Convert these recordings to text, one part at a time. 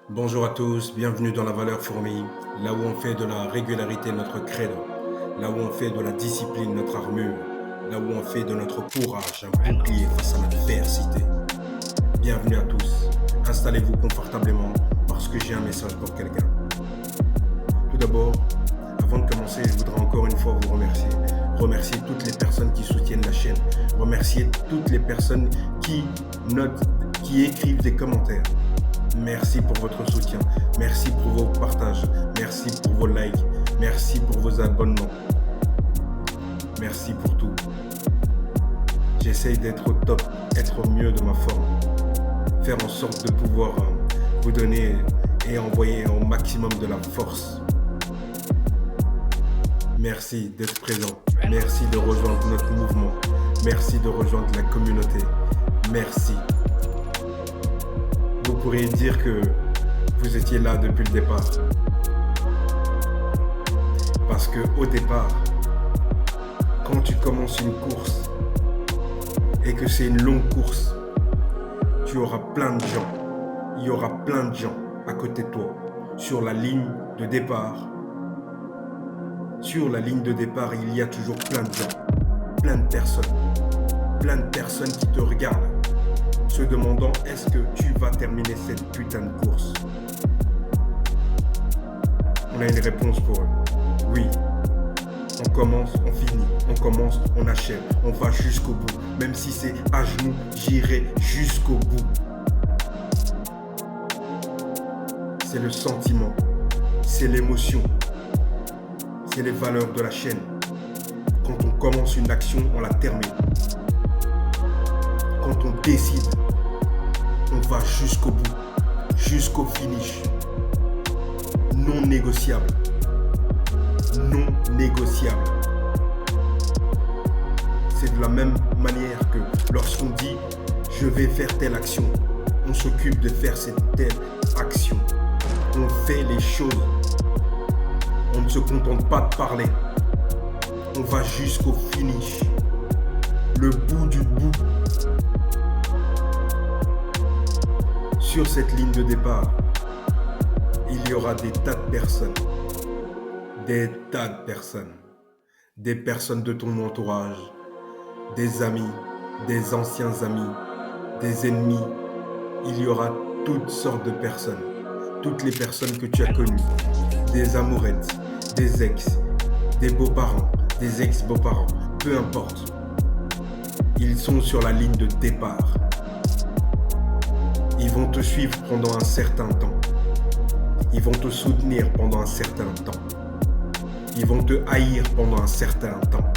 Bonjour à tous, bienvenue dans la valeur fourmi, là où on fait de la régularité notre credo, là où on fait de la discipline notre armure, là où on fait de notre courage un bouclier face à l'adversité. Bienvenue à tous, installez-vous confortablement parce que j'ai un message pour quelqu'un. Tout d'abord, avant de commencer, je voudrais encore une fois vous remercier. Remercier toutes les personnes qui soutiennent la chaîne, remercier toutes les personnes qui notent, qui écrivent des commentaires. Merci pour votre soutien, merci pour vos partages, merci pour vos likes, merci pour vos abonnements. Merci pour tout. J'essaye d'être au top, être au mieux de ma forme, faire en sorte de pouvoir vous donner et envoyer au maximum de la force. Merci d'être présent, merci de rejoindre notre mouvement, merci de rejoindre la communauté, merci. Vous pourriez dire que vous étiez là depuis le départ. Parce que au départ, quand tu commences une course et que c'est une longue course, tu auras plein de gens. Il y aura plein de gens à côté de toi. Sur la ligne de départ, il y a toujours plein de gens, plein de personnes qui te regardent, se demandant est-ce que tu vas terminer cette putain de course. On a une réponse pour eux. Oui. On commence, on finit. On commence, on achève. On va jusqu'au bout. Même si c'est à genoux, j'irai jusqu'au bout. C'est le sentiment. C'est l'émotion. C'est les valeurs de la chaîne. Quand on commence une action, on la termine. Quand on décide, on va jusqu'au bout, jusqu'au finish. Non négociable. Non négociable. C'est de la même manière que lorsqu'on dit « je vais faire telle action », on s'occupe de faire cette telle action. On fait les choses. On ne se contente pas de parler. On va jusqu'au finish. Le bout du bout. Sur cette ligne de départ, il y aura des tas de personnes. Des tas de personnes. Des personnes de ton entourage. Des amis. Des anciens amis. Des ennemis. Il y aura toutes sortes de personnes. Toutes les personnes que tu as connues. Des amourettes. Des ex. Des beaux-parents. Des ex-beaux-parents. Peu importe. Ils sont sur la ligne de départ. Ils vont te suivre pendant un certain temps. Ils vont te soutenir pendant un certain temps. Ils vont te haïr pendant un certain temps.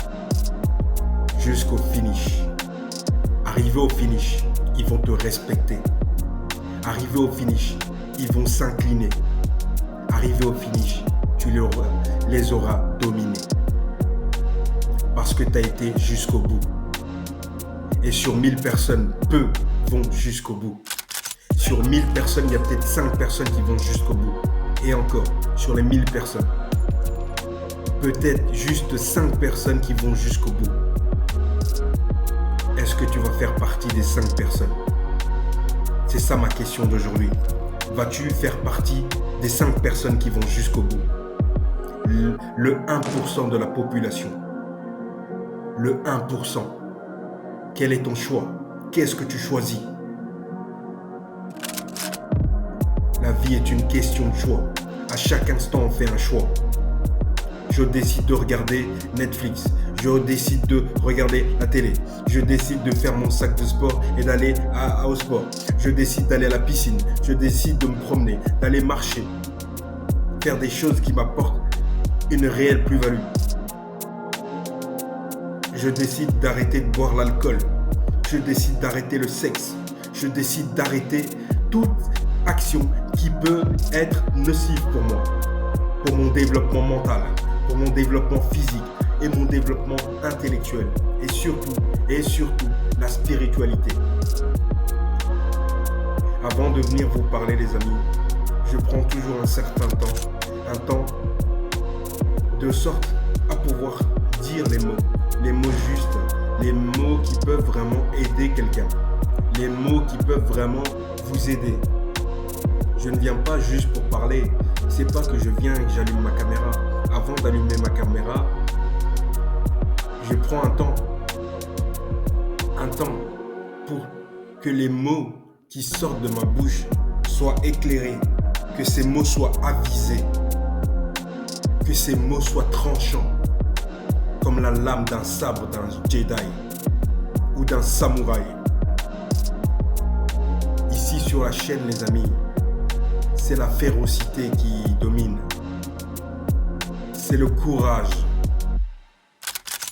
Jusqu'au finish. Arrivé au finish, ils vont te respecter. Arrivé au finish, ils vont s'incliner. Arrivé au finish, tu les auras dominés. Parce que tu as été jusqu'au bout. Et sur 1000 personnes, peu vont jusqu'au bout. Sur 1000 personnes, il y a peut-être 5 personnes qui vont jusqu'au bout. Et encore, sur les 1000 personnes, peut-être juste 5 personnes qui vont jusqu'au bout. Est-ce que tu vas faire partie des 5 personnes? C'est ça ma question d'aujourd'hui. Vas-tu faire partie des 5 personnes qui vont jusqu'au bout? Le 1% de la population. Le 1%. Quel est ton choix? Qu'est-ce que tu choisis? La vie est une question de choix. À chaque instant, on fait un choix. Je décide de regarder Netflix. Je décide de regarder la télé. Je décide de faire mon sac de sport et d'aller au sport. Je décide d'aller à la piscine. Je décide de me promener, d'aller marcher. Faire des choses qui m'apportent une réelle plus-value. Je décide d'arrêter de boire l'alcool. Je décide d'arrêter le sexe. Je décide d'arrêter toute action qui peut être nocive pour moi, pour mon développement mental, pour mon développement physique et mon développement intellectuel et surtout la spiritualité. Avant de venir vous parler les amis, je prends toujours un certain temps, de sorte à pouvoir dire les mots justes, les mots qui peuvent vraiment aider quelqu'un, les mots qui peuvent vraiment vous aider. Je Je ne viens pas juste pour parler. C'est pas que je viens et que j'allume ma caméra. Avant d'allumer ma caméra, je prends un temps pour que les mots qui sortent de ma bouche soient éclairés, que ces mots soient avisés, que ces mots soient tranchants, comme la lame d'un sabre d'un Jedi ou d'un samouraï. Ici sur la chaîne, les amis, c'est la férocité qui domine. C'est le courage,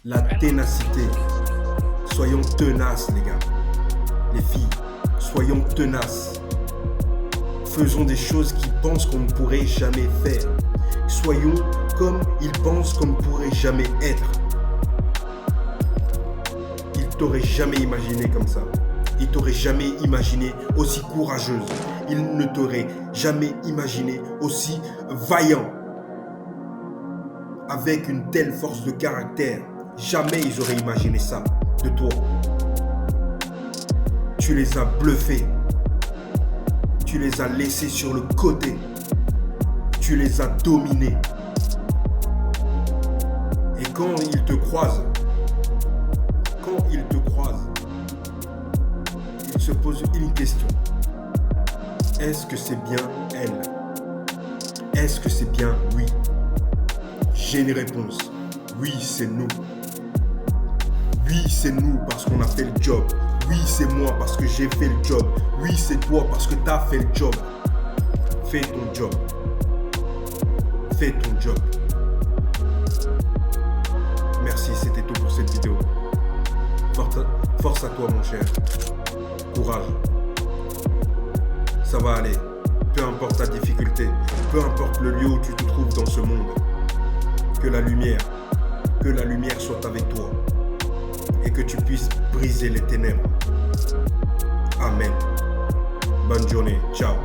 la ténacité. Soyons tenaces, les gars. Les filles, soyons tenaces. Faisons des choses qu'ils pensent qu'on ne pourrait jamais faire. Soyons comme ils pensent qu'on ne pourrait jamais être. Ils t'auraient jamais imaginé comme ça. Ils t'auraient jamais imaginé aussi courageuse. Ils ne t'auraient jamais imaginé aussi vaillant. Avec une telle force de caractère. Jamais ils auraient imaginé ça de toi. Tu les as bluffés. Tu les as laissés sur le côté. Tu les as dominés. Et quand ils te croisent, ils se posent une question. Est-ce que c'est bien elle? Est-ce que c'est bien lui? J'ai une réponse. Oui, c'est nous. Oui, c'est nous parce qu'on a fait le job. Oui, c'est moi parce que j'ai fait le job. Oui, c'est toi parce que tu as fait le job. Fais ton job. Fais ton job. Merci, c'était tout pour cette vidéo. Force à toi, mon cher. Courage. Ça va aller. Peu importe ta difficulté, peu importe le lieu où tu te trouves dans ce monde. Que la lumière soit avec toi. Et que tu puisses briser les ténèbres. Amen. Bonne journée. Ciao.